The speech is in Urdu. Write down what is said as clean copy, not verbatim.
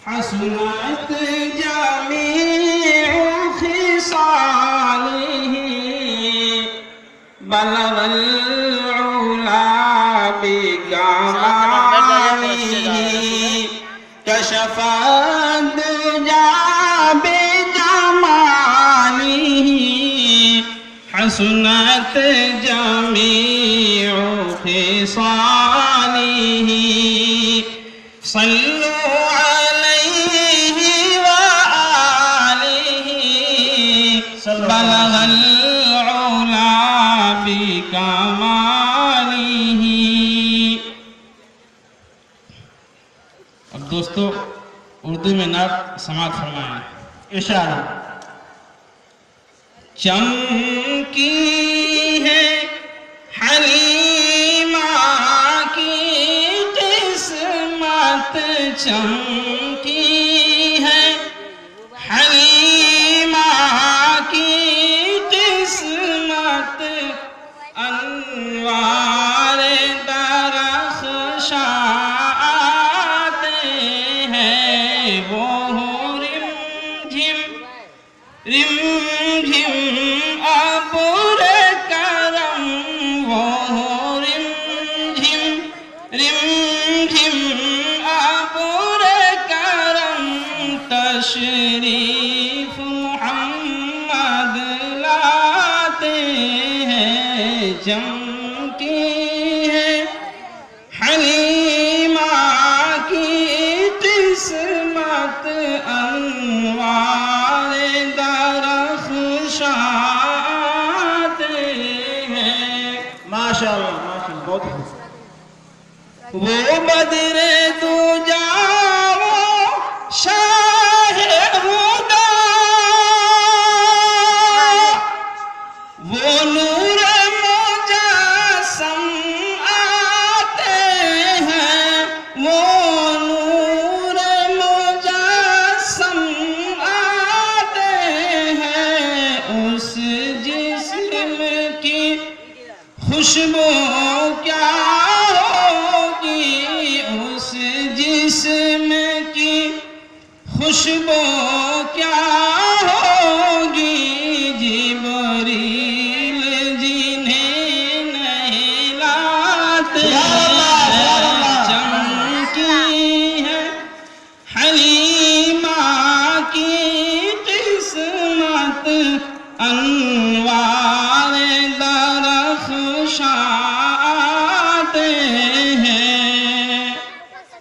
حسنت جميع خصاله بلغ العلا بكماله كشف الدجى بجماله حسنت جميع خصاله صلوا عليه وآله بلغ العلا بكماله. اب دوستو اردو میں نعت سماعت فرمائیں. ارشاد. چمکی ہے حلیمہ کی قسمت، چمکی ہے حلیمہ کی قسمت، انوار درخشاں آتے ہیں وہ رم جھم ابر کرم، وہ رم جھم ابر کرم، تشریف محمد لاتے ہیں. چمکی ہے حلیمہ کی قسمت، انوار درخشاں آتے ہیں. ماشاءاللہ ماشاءاللہ بہت خوب. وہ بدر دوجا وہ شاہ ہدا، وہ نور مجسم آتے ہیں، وہ نور مجسم آتے ہیں. اس جسم کی خوشبو کیا ہوگی، اس جسم کی خوشبو کیا ہوگی، جبریل جنہیں نہلاتے ہیں. چمکی ہے حلیمہ کی قسمت،